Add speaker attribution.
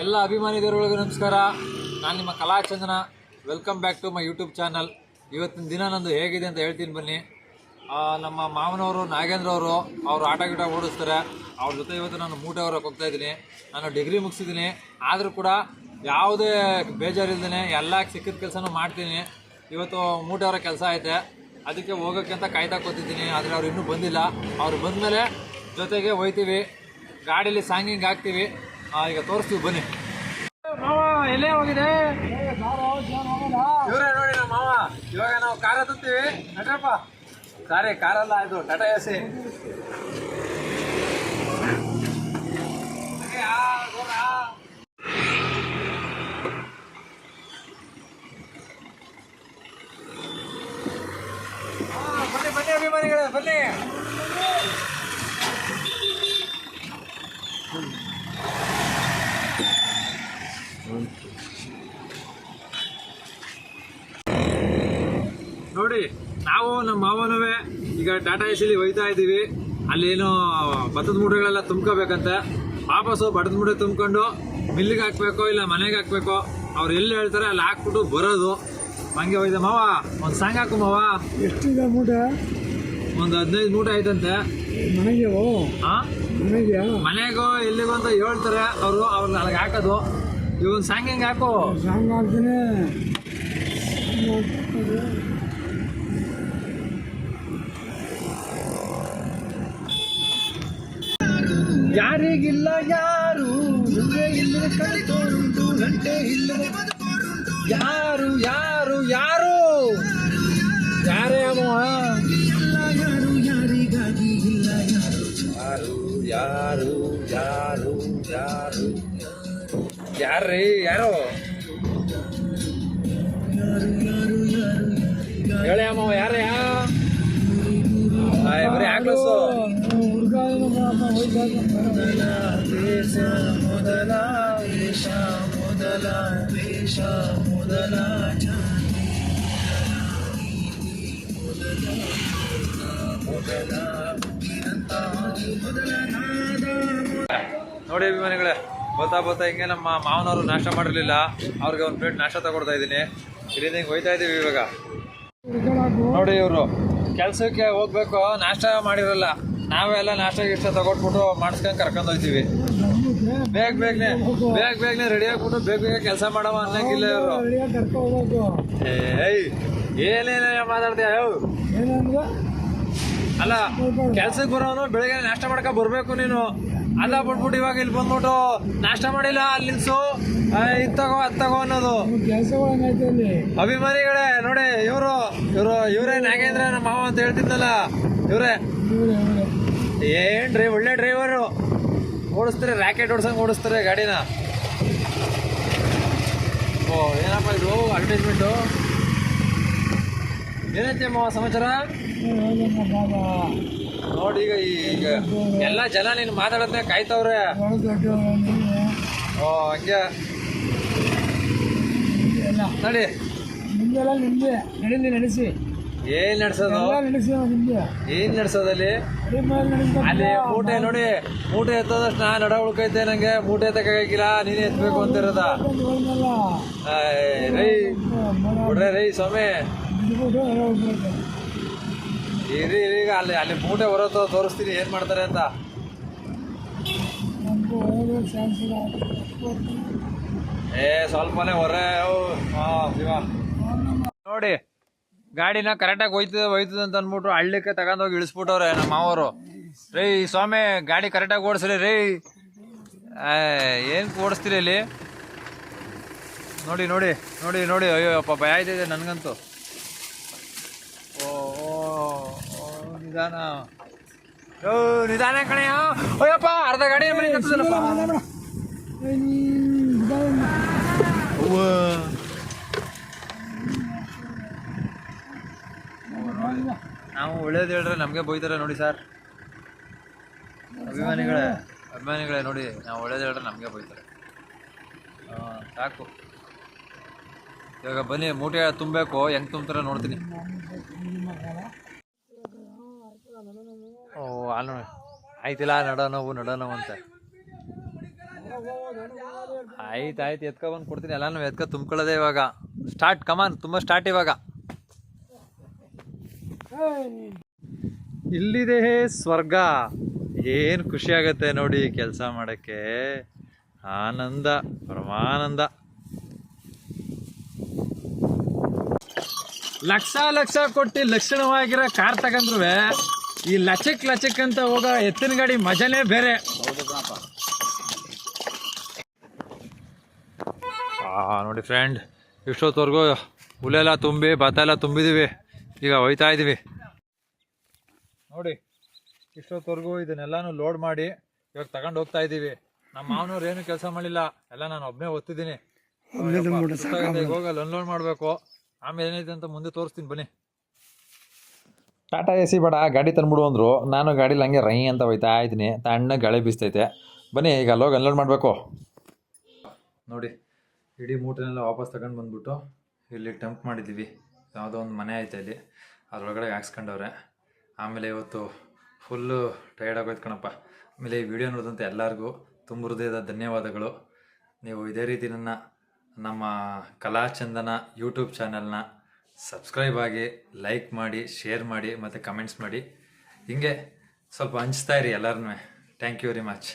Speaker 1: ಎಲ್ಲ ಅಭಿಮಾನಿಗಳಿಗೂ ನಮಸ್ಕಾರ. ನಾನು ನಿಮ್ಮ Kalachandana. Welcome back to my YouTube channel. ಇವತ್ತಿನ ದಿನ ನಂದು ಹೇಗಿದೆ ಅಂತ ಹೇಳ್ತೀನಿ ಬನ್ನಿ. ನಮ್ಮ ಮಾವನವರು ನಾಗೇಂದ್ರ ಅವರು ಆಟ ಗಿಟ ಓಡಿಸ್ತಾರೆ. ಅವ್ರ ಜೊತೆ ಇವತ್ತು ನಾನು ಮೂಟೆ ಹೊರಕ್ಕೆ ಹೋಗ್ತಾ ಇದ್ದೀನಿ. ನಾನು ಡಿಗ್ರಿ ಮುಗಿಸಿದ್ದೀನಿ, ಆದರೂ ಕೂಡ ಯಾವುದೇ ಬೇಜಾರಿಲ್ದೇ ಎಲ್ಲ ಸಿಕ್ಕಿದ ಕೆಲಸನೂ ಮಾಡ್ತೀನಿ. ಇವತ್ತು ಮೂಟೆ ಹೊರ ಕೆಲಸ ಐತೆ, ಅದಕ್ಕೆ ಹೋಗೋಕ್ಕೆ ಅಂತ ಕಾಯ್ತಾ ಕೂತಿದ್ದೀನಿ. ಆದರೆ ಅವ್ರು ಇನ್ನೂ ಬಂದಿಲ್ಲ. ಅವ್ರು ಬಂದಮೇಲೆ ಜೊತೆಗೆ ಹೋಯ್ತೀವಿ, ಗಾಡೀಲಿ ಸಾಂಗಿಂಗ್ ಹಾಕ್ತೀವಿ. ಈಗ ತೋರಿಸ್ತೀವಿ ಬನ್ನಿ. ಮಾವ ಎಲ್ಲೇ ಹೋಗಿದೆ? ಇವರೇ ನೋಡಿ ನಮ್ಮ ಮಾವ. ಇವಾಗ ನಾವು ಕಾರ ಹತ್ತೀವಿ. ನಡ್ರಪ್ಪ. ಕಾರಲ್ಲ, ಇದು ಟಾಟಾ ಎಸಿ. ಬನ್ನಿ ಅಭಿಮಾನಿಗಳೇ, ಬನ್ನಿ. ನೋಡಿ, ನಾವು ನಮ್ಮ ಮಾವನವೇ ಈಗ ಟಾಟಾ ಎಸಿಲಿ ಒಯ್ತಾ ಇದ್ದೀವಿ. ಅಲ್ಲೇನೋ ಭತ್ತದ ಮೂಟೆಗಳೆಲ್ಲ ತುಂಬ್ಕೋಬೇಕಂತೆ. ವಾಪಸ್ಸು ಭತ್ತದ ಮೂಟೆ ತುಂಬ್ಕೊಂಡು ಮಿಲ್ಲಿಗೆ ಹಾಕ್ಬೇಕೋ ಇಲ್ಲ ಮನೆಗೆ ಹಾಕ್ಬೇಕೋ, ಅವ್ರು ಎಲ್ಲಿ ಹೇಳ್ತಾರೆ ಅಲ್ಲಿ ಹಾಕ್ಬಿಟ್ಟು ಬರೋದು. ಹಂಗೆ ಒಯ್ದ ಮಾವ. ಒಂದು ಸಾಂಗ್ ಹಾಕು ಮಾವ.
Speaker 2: ಎಷ್ಟಿದೆ ಮೂಟೆ?
Speaker 1: ಒಂದು 15 ಮೂಟೆ ಐತಂತೆ. ಮನೆಗೋ ಎಲ್ಲಿಗೋ ಅಂತ ಹೇಳ್ತಾರೆ ಅವರು. ಅವ್ರನ್ನ ಅಲ್ಲಿಗೆ ಹಾಕೋದು. ಇವೊಂದು ಸಾಂಗಿಂಗ್ ಹಾಕು.
Speaker 2: ಸಾಂಗ್ ಹಾಕ್ತೀನಿ.
Speaker 1: ಯಾರಿಗಿಲ್ಲ ಯಾರು ಇಲ್ಲದ ಕಳೆತೋರುಂಟು, ಗಂಟೆ ಇಲ್ಲದ ಯಾರು ಯಾರು ಯಾರು ಯಾರೇ ಅಮ್ಮ? ಯಾರು ಯಾರಿಗಾಗಿ ಇಲ್ಲ, ಯಾರು ಯಾರು ಯಾರು ಯಾರು ಯಾರ್ರೀ ಯಾರು? ಹೇಳಿ ಅಮ್ಮ, ಯಾರೇ? ಬರೀ ಆಗ್ಲಸು. ನೋಡಿ ಅಭಿಮಾನಿಗಳೇ, ಬತ್ತಾ ಹಿಂಗೆ ನಮ್ಮ ಮಾವನವರು ನಾಷ್ಟ ಮಾಡಿರಲಿಲ್ಲ. ಅವ್ರಿಗೆ ಒಂದು ಪ್ಲೇಟ್ ನಾಷ್ಟ ತಗೊಡ್ತಾ ಇದ್ದೀನಿ. ಇಲ್ಲಿಂದ ಹಿಂಗೆ ಹೋಯ್ತಾ ಇದ್ದೀವಿ ಇವಾಗ. ನೋಡಿ, ಇವರು ಕೆಲಸಕ್ಕೆ ಹೋಗ್ಬೇಕು, ನಾಷ್ಟ ಮಾಡಿರಲ್ಲ. ನಾವೆಲ್ಲ ನಾಷ್ಟ ಗಿಷ್ಟ ತಗೊಟ್ಬಿಟ್ಟು ಮಾಡಿಸ್ಕೊಂಡು ಕರ್ಕೊಂಡು ಹೋಗ್ತೀವಿ. ಬೇಗನೆ ರೆಡಿ ಆಗ್ಬಿಟ್ಟು ಬೇಗ ಕೆಲಸ ಮಾಡವ ಅನ್ನಂಗಿಲ್ಲ ಇವರು. ಏನೇನ ಮಾತಾಡ್ತೀಯ? ಅಲ್ಲ, ಕೆಲ್ಸಕ್ಕೆ ಬರೋನು ಬೆಳಗ್ಗೆ ನಾಷ್ಟ ಮಾಡ್ಕೊ ಬರ್ಬೇಕು ನೀನು. ಅಲ್ಲ ಬಿಟ್ಬಿಟ್ಟು ಇವಾಗ ಇಲ್ಲಿ ಬಂದ್ಬಿಟ್ಟು ನಾಷ್ಟ ಮಾಡಿಲ್ಲ, ಅಲ್ಲಿ ನಿಲ್ಸು, ಇತ್ತಗೋ ಅತ್ತಗೋ ಅನ್ನೋದು. ಅಭಿಮಾನಿಗಳೇ ನೋಡಿ, ಇವರೇ ನಾಗೇಂದ್ರ ನಮ್ಮ ಮಾವ ಅಂತ ಹೇಳ್ತಿದ್ದಲ್ಲ, ಇವರೇ. ಏನ್ರಿ ಒಳ್ಳೆ ಡ್ರೈವರು, ಓಡಿಸ್ತಾರೆ, ರ್ಯಾಕೆಟ್ ಓಡಿಸಂಗೆ ಓಡಿಸ್ತಾರೆ ಗಾಡಿನ. ಓ, ಏನಪ್ಪ ಇದು ಅಡ್ವರ್ಟೈಸ್ಮೆಂಟು? ಏನೈತೆ ಮಾವ ಸಮಾಚಾರ? ನೋಡಿ, ಈಗ ಎಲ್ಲ ಜನ ನೀನು ಮಾತಾಡೋದನ್ನ ಕಾಯ್ತವ್ರೆ. ಓ, ಹಂಗೆ ನೋಡಿ.
Speaker 2: ನಡೆಸಿ
Speaker 1: ಏನ್ ನಡ್ಸೋದು? ಏನ್ ನಡ್ಸೋದಲ್ಲಿ? ಅಲ್ಲಿ ಮೂಟೆ ನೋಡಿ, ಮೂಟೆ ಎತ್ತೋದಷ್ಟು ನಾ ನಡ ಉಳ್ಕೈತೆ. ನಂಗೆ ಮೂಟೆ ಎತ್ತಕ್ಕಾಗಿಲ್ಲ, ನೀನೇ ಎತ್ತಬೇಕು ಅಂತಿರೋದ. ರೈ ಬಿಡ್ರೆ ರೈ ಸ್ವಾಮಿ. ಈಗ ಅಲ್ಲಿ ಮೂಟೆ ಹೊರತು ತೋರಿಸ್ತೀನಿ ಏನ್ ಮಾಡ್ತಾರೆ ಅಂತ. ಸ್ವಲ್ಪನೇ ಹೊರೆ. ನೋಡಿ, ಗಾಡಿನ ಕರೆಕ್ಟಾಗಿ ಹೋಯ್ತದ ಅಂತ ಅಂದ್ಬಿಟ್ರು ಹಳ್ಳಿಕ್ಕೆ ತಗೊಂಡೋಗಿ ಇಳಿಸ್ಬಿಟ್ಟವ್ರೆ ನಮ್ಮ ಮಾವರು. ರೈ ಸ್ವಾಮಿ, ಗಾಡಿ ಕರೆಕ್ಟಾಗಿ ಓಡಿಸ್ರಿ ರೈ. ಏನು ಓಡಿಸ್ತೀರಿ ಇಲ್ಲಿ? ನೋಡಿ ನೋಡಿ ನೋಡಿ ನೋಡಿ. ಅಯ್ಯೋ ಪಾಪ, ಭಯ ಆಯ್ತಿದೆ ನನಗಂತೂ. ಓ ನಿಧಾನ, ನಿಧಾನ ಕಣೆಯ. ಅಯ್ಯಪ್ಪ, ಅರ್ಧ ಗಾಡಿ ನಾವು ಒಳ್ಳೇದು ಹೇಳ್ರೆ ನಮಗೆ ಬೈತಾರೆ ನೋಡಿ ಸರ್. ಅಭಿಮಾನಿಗಳೇ ನೋಡಿ, ನಾವು ಒಳ್ಳೇದು ಹೇಳ್ರೆ ನಮಗೆ ಬೈತಾರೆ. ಸಾಕು. ಇವಾಗ ಬನ್ನಿ, ಮೂಟೆ ತುಂಬಬೇಕು. ಹೆಂಗೆ ತುಂಬ್ತಾರೆ ನೋಡ್ತೀನಿ. ಓ, ಅಲ್ಲಿ ಆಯ್ತಿಲ್ಲ, ನಡ ನೋವು ಅಂತ. ಆಯ್ತು ಎತ್ಕೊ ಬಂದು ಕೊಡ್ತೀನಿ. ಎಲ್ಲಾನು ಎತ್ಕೊ ತುಂಬ್ಕೊಳ್ಳೋದೆ ಇವಾಗ. ಸ್ಟಾರ್ಟ್ ಕಮಾನ್, ತುಂಬ ಸ್ಟಾರ್ಟ್ ಇವಾಗ. ಇಲ್ಲಿದೆ ಸ್ವರ್ಗ. ಏನು ಖುಷಿ ಆಗತ್ತೆ ನೋಡಿ ಕೆಲಸ ಮಾಡೋಕ್ಕೆ. ಆನಂದ, ಪರಮಾನಂದ. ಲಕ್ಷ ಕೊಟ್ಟು ಲಕ್ಷಣವಾಗಿರೋ ಕಾರ್ ತಗೊಂಡ್ರು ಈ ಲಚಕ್ ಅಂತ ಹೋಗೋ ಎತ್ತಿನ ಗಾಡಿ ಮಜಾನೇ ಬೇರೆ. ನೋಡಿ ಫ್ರೆಂಡ್, ಇಷ್ಟೊತ್ತವರೆಗೂ ಹುಲೆಲ್ಲ ತುಂಬಿ ಭತ್ತ ಎಲ್ಲ ತುಂಬಿದೀವಿ. ಈಗ ಹೋಯ್ತಾ ಇದೀವಿ ನೋಡಿ. ಇಷ್ಟೊತ್ತವರೆಗೂ ಇದನ್ನೆಲ್ಲಾನು ಲೋಡ್ ಮಾಡಿ ಇವಾಗ ತಗೊಂಡು ಹೋಗ್ತಾ ಇದ್ದೀವಿ. ನಮ್ಮ ಮಾವನವ್ರು ಏನು ಕೆಲಸ ಮಾಡಿಲ್ಲ, ಎಲ್ಲ ನಾನು ಒಬ್ಬನೇ ಓದ್ತಿದ್ದೀನಿ. ಹೋಗಲ್ಲ ಅನ್ಲೋಡ್ ಮಾಡಬೇಕು. ಆಮೇಲೆ ಏನಿದೆ ಅಂತ ಮುಂದೆ ತೋರಿಸ್ತೀನಿ ಬನ್ನಿ. ಟಾಟಾ AC ಬೇಡ, ಗಾಡಿ ತಂದ್ಬಿಡು ಅಂದರು. ನಾನು ಗಾಡೀಲಿ ಹಂಗೆ ರೈ ಅಂತ ಹೋಯ್ತಾ ಇದ್ದೀನಿ. ತಣ್ಣಗೆ ಗಾಳಿ ಬೀಸ್ತೈತೆ. ಬನ್ನಿ ಈಗ ಅಲ್ಲೋಗಿ ಅನ್ಲೋಡ್ ಮಾಡಬೇಕು ನೋಡಿ. ಇಡೀ ಮೂಟೆನೆಲ್ಲ ವಾಪಸ್ ತಗೊಂಡು ಬಂದ್ಬಿಟ್ಟು ಇಲ್ಲಿ ಟಂಪ್ ಮಾಡಿದ್ದೀವಿ. ಯಾವುದೋ ಒಂದು ಮನೆ ಐತೆ ಇಲ್ಲಿ, ಅದರೊಳಗಡೆ ಹಾಕ್ಸ್ಕೊಂಡವ್ರೆ. ಆಮೇಲೆ ಇವತ್ತು ಫುಲ್ಲು ಟಯರ್ಡ್ ಆಗೋಯ್ತು ಕಣಪ್ಪ. ಆಮೇಲೆ ಈ ವಿಡಿಯೋ ನೋಡಿದಂಥ ಎಲ್ಲರಿಗೂ ತುಂಬ ಹೃದಯದ ಧನ್ಯವಾದಗಳು. ನೀವು ಇದೇ ರೀತಿ ನಮ್ಮ ಕಲಾಚಂದನ ಯೂಟ್ಯೂಬ್ ಚಾನಲ್ನ ಸಬ್ಸ್ಕ್ರೈಬ್ ಆಗಿ, ಲೈಕ್ ಮಾಡಿ, ಶೇರ್ ಮಾಡಿ ಮತ್ತು ಕಮೆಂಟ್ಸ್ ಮಾಡಿ. ಹಿಂಗೆ ಸ್ವಲ್ಪ ಹಂಚ್ತಾ ಇರಿ ಎಲ್ಲರನ್ನೂ. Thank you very much.